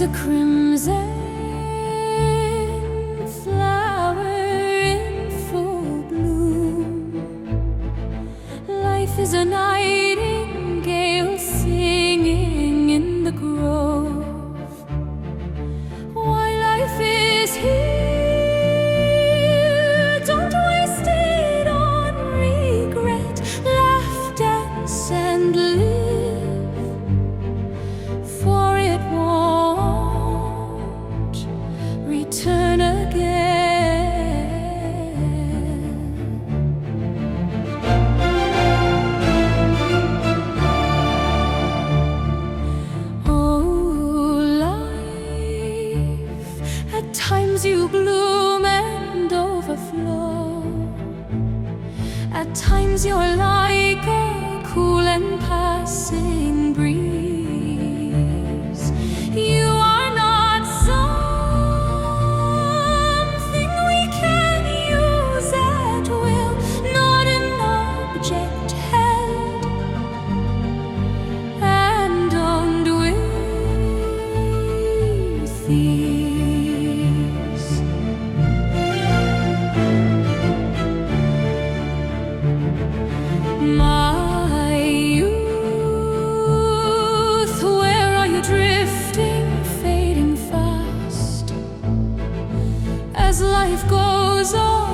a crimson flower in full bloom. Life is a nightingale singing in the grove. Why life is here, don't waste it on regret. Laugh, dance, and live, for it won't return again. At times you bloom and overflow. At times you're like a cool and passing breeze. You are not something we can use at will, not an object held and owned with ease. My youth, where are you drifting, fading fast? As life goes on,